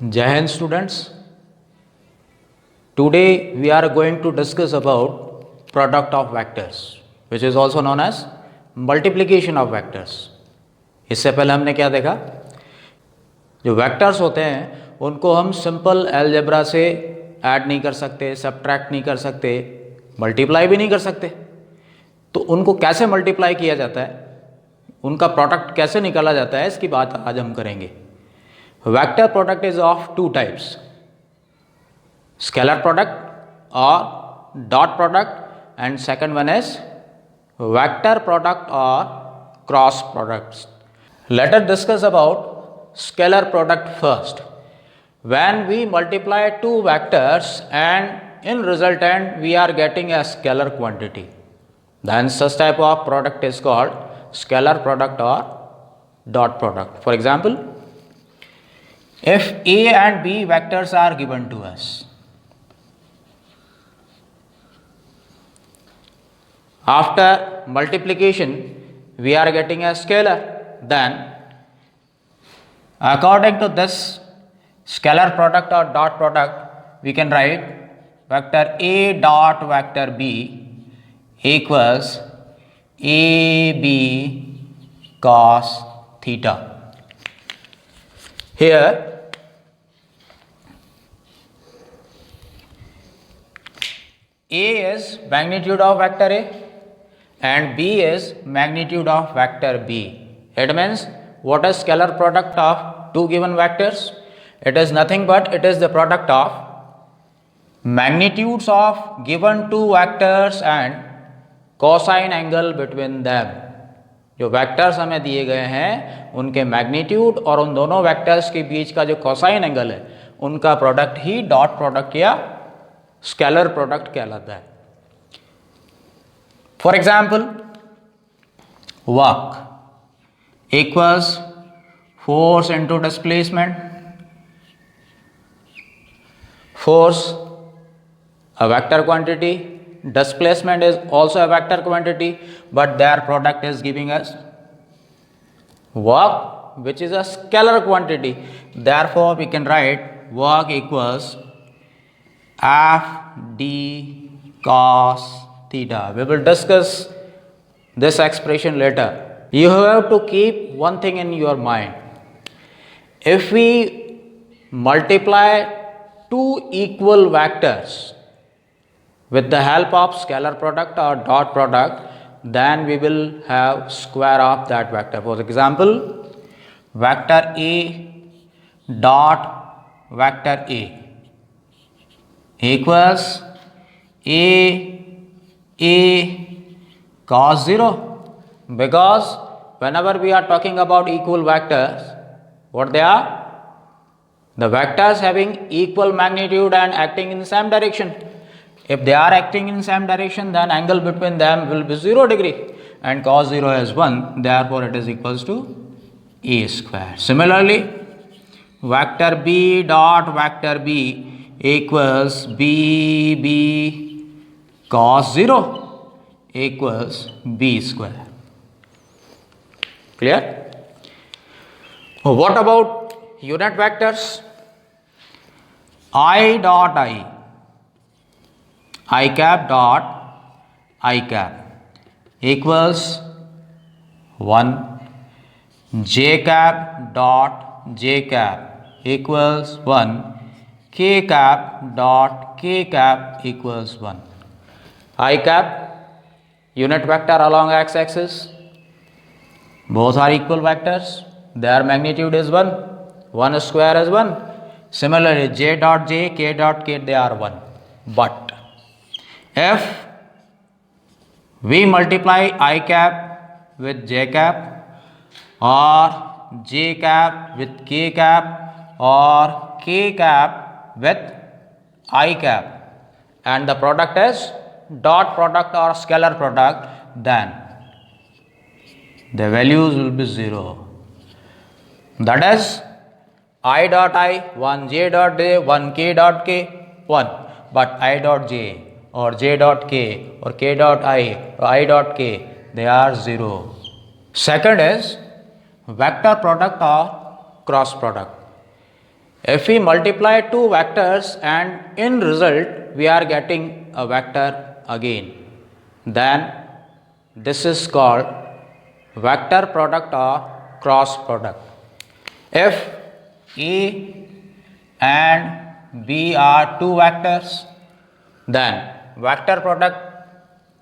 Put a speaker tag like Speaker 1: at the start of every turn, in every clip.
Speaker 1: Jai Hind students. Today we are going to discuss about product of vectors, which is also known as multiplication of vectors. इससे पहले हमने क्या देखा? जो vectors होते हैं उनको हम सिंपल अलजेब्रा से ऐड नहीं कर सकते, सब्ट्रैक्ट नहीं कर सकते, मल्टीप्लाई भी नहीं कर सकते. तो उनको कैसे मल्टीप्लाई किया जाता है, उनका प्रोडक्ट कैसे निकाला जाता है, इसकी बात आज हम करेंगे. Vector product is of two types, scalar product or dot product, and second one is vector product or cross products. Let us discuss about scalar product first. When we multiply two vectors and in resultant we are getting a scalar quantity, then such type of product is called scalar product or dot product. For example, if A and B vectors are given to us, after multiplication we are getting a scalar, then according to this scalar product or dot product we can write vector A dot vector B equals AB cos theta. Here A is magnitude of vector A and B is magnitude of vector B. It means what is scalar product of two given vectors? It is nothing but it is the product of magnitudes of given two vectors and cosine angle between them. जो vectors हमें दिए गए हैं उनके magnitude और उन दोनों vectors के बीच का जो कोसाइन एंगल है उनका प्रोडक्ट ही डॉट प्रोडक्ट या स्केलर प्रोडक्ट कहलाता है. For example, work equals force into displacement. Force a vector quantity, displacement is also a vector quantity, but their product is giving us work, which is a scalar quantity. Therefore we can write work equals f d cos theta. We will discuss this expression later. You have to keep one thing in your mind. If we multiply two equal vectors with the help of scalar product or dot product, then we will have square of that vector. For example, vector A dot vector A equals A cos 0, because whenever we are talking about equal vectors, what they are? The vectors having equal magnitude and acting in the same direction. If they are acting in same direction, then angle between them will be 0 degree and cos 0 is 1, therefore it is equals to A square. Similarly, vector B dot vector B equals B cos 0 equals B square. Clear? What about unit vectors? I dot I cap dot I cap equals 1, J cap dot J cap equals 1, K cap dot K cap equals 1. I cap, unit vector along x-axis, both are equal vectors, their magnitude is 1, 1 square is 1. Similarly, J dot J, K dot K, they are 1. But if we multiply I cap with J cap or J cap with K cap or K cap with I cap and the product is dot product or scalar product, then the values will be 0. That is I dot I, 1 J dot J, 1 K dot K, 1, but I dot J or J dot K or K dot I or I dot K, they are 0. Second is vector product or cross product. If we multiply two vectors and in result we are getting a vector again, then this is called vector product or cross product. If A and B are two vectors, then vector product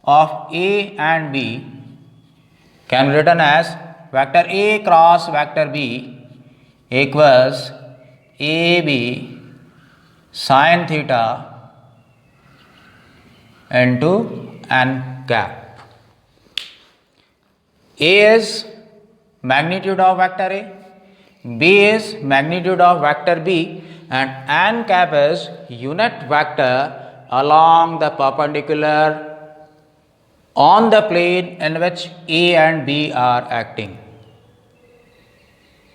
Speaker 1: of A and B can be written as vector A cross vector B equals AB sin theta into n cap. A is magnitude of vector A, B is magnitude of vector B, and n cap is unit vector along the perpendicular on the plane in which A and B are acting.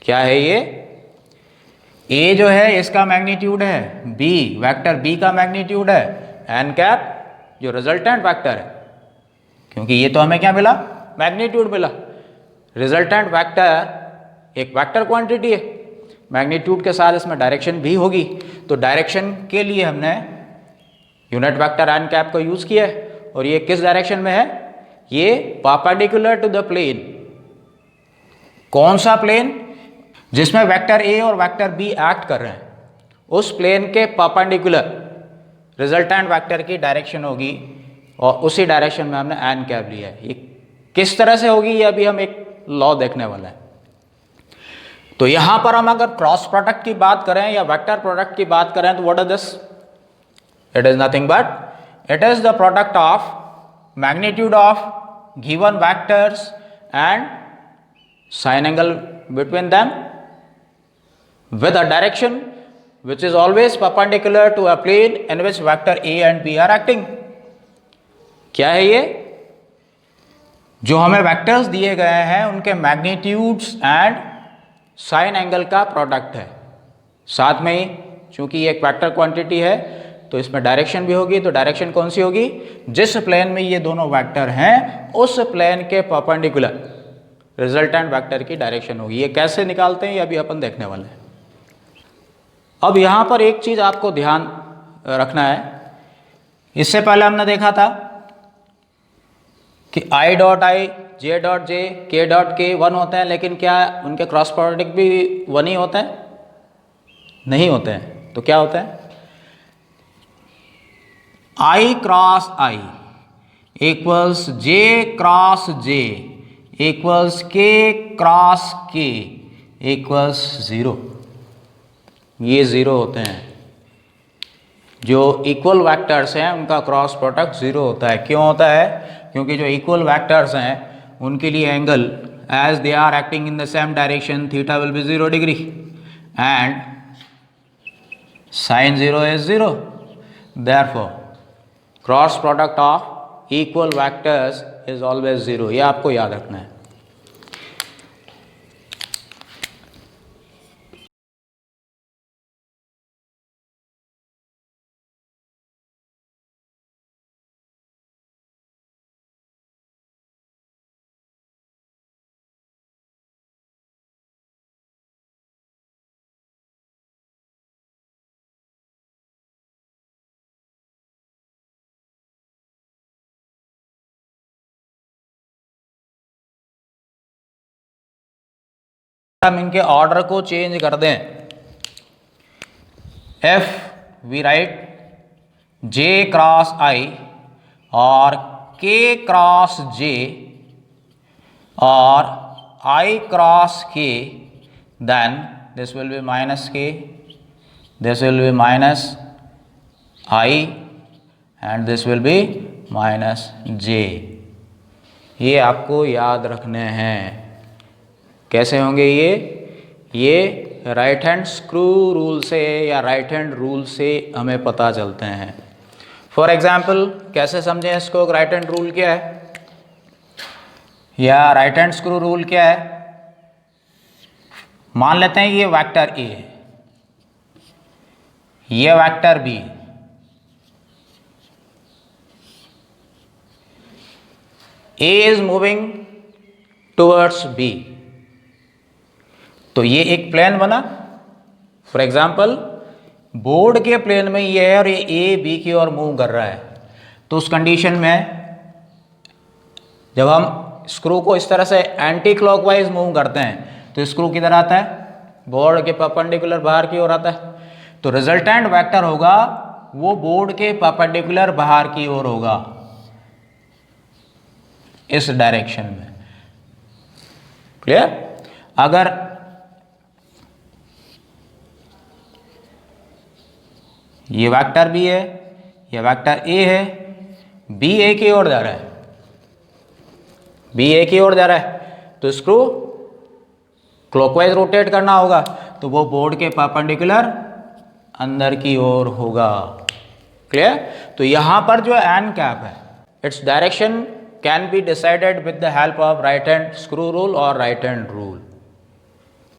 Speaker 1: क्या है ये? A जो है इसका magnitude है, B vector B का magnitude है, n cap जो रिजल्टेंट वेक्टर है, क्योंकि ये तो हमें क्या मिला? मैग्नीट्यूड मिला। रिजल्टेंट वेक्टर एक वेक्टर क्वांटिटी है, मैग्नीट्यूड के साथ इसमें डायरेक्शन भी होगी, तो डायरेक्शन के लिए हमने यूनिट वेक्टर n कैप को यूज किया है। और ये किस डायरेक्शन में है? ये परपेंडिकुलर टू द प्लेन। कौन सा प्लेन? जिसमें वेक्टर A और वेक्टर B एक्ट कर रहे हैं, उस प्लेन के परपेंडिकुलर रिजल्टेंट वेक्टर की डायरेक्शन होगी, और उसी डायरेक्शन में हमने n कैप लिया है। ये किस तरह से होगी, ये अभी हम एक लॉ देखने वाला है। तो यहां पर हम अगर क्रॉस प्रोडक्ट की बात करें या वेक्टर प्रोडक्ट की बात करें, तो what is this? It is nothing but it is the product of magnitude of given vectors and sign angle between them with a direction which is always perpendicular to a plane in which vector A and B are acting. क्या है ये? जो हमें vectors दिए गए हैं उनके magnitudes and sign angle का प्रोडक्ट है। साथ में ही चूंकि ये एक वेक्टर क्वांटिटी है, तो इसमें डायरेक्शन भी होगी। तो डायरेक्शन कौन सी होगी? जिस प्लेन में ये दोनों वेक्टर हैं उस प्लेन के परपेंडिकुलर रिजल्टेंट वेक्टर की डायरेक्शन होगी। ये कैसे निकालते हैं ये अभी अपन देखने वाले हैं। अब यहाँ पर एक चीज़ आपको ध्यान रखना है, इससे पहले हमने देखा था कि I dot I, J dot J, K dot के वन होते हैं, लेकिन क्या उनके क्रॉस प्रोडक्ट भी वन ही होते हैं? नहीं होते हैं। तो क्या होता है? I cross I equals J cross J equals K cross K equals 0। ये 0 होते हैं। जो इक्वल वेक्टर्स हैं उनका क्रॉस प्रोडक्ट 0 होता है। क्यों होता है? क्योंकि जो इक्वल वेक्टर्स हैं उनके लिए angle as they are acting in the same direction theta will be 0 degree and sine 0 is 0। Therefore cross product of equal vectors is always 0। ये आपको याद रखना है। हम इनके ऑर्डर को चेंज कर दें। F we write J cross I और K क्रॉस J और I cross K, then this will be minus K, this will be minus I and this will be minus J। ये आपको याद रखने हैं। कैसे होंगे ये राइट हैंड स्क्रू रूल से या राइट हैंड रूल से हमें पता चलते हैं। फॉर एग्जाम्पल कैसे समझें इसको? राइट हैंड रूल क्या है या राइट हैंड स्क्रू रूल क्या है? मान लेते हैं ये वेक्टर A है, ये vector B, A is moving towards B, तो ये एक प्लेन बना, फॉर एग्जाम्पल बोर्ड के प्लेन में ये है और ये ए बी की ओर मूव कर रहा है, तो उस कंडीशन में जब हम स्क्रू को इस तरह से एंटी क्लॉकवाइज मूव करते हैं तो स्क्रू किधर आता है, बोर्ड के परपेंडिकुलर बाहर की ओर आता है। तो रिजल्टेंट वेक्टर होगा वो बोर्ड के परपेंडिकुलर बाहर की ओर होगा, इस डायरेक्शन में। क्लियर? अगर ये वेक्टर बी है, ये वेक्टर ए है, बी ए की ओर जा रहा है, बी ए की ओर जा रहा है, तो स्क्रू क्लॉकवाइज रोटेट करना होगा, तो वो बोर्ड के परपेंडिकुलर अंदर की ओर होगा। क्लियर? तो यहां पर जो एन कैप है, its direction can be decided with the help of right hand screw rule और राइट हैंड रूल।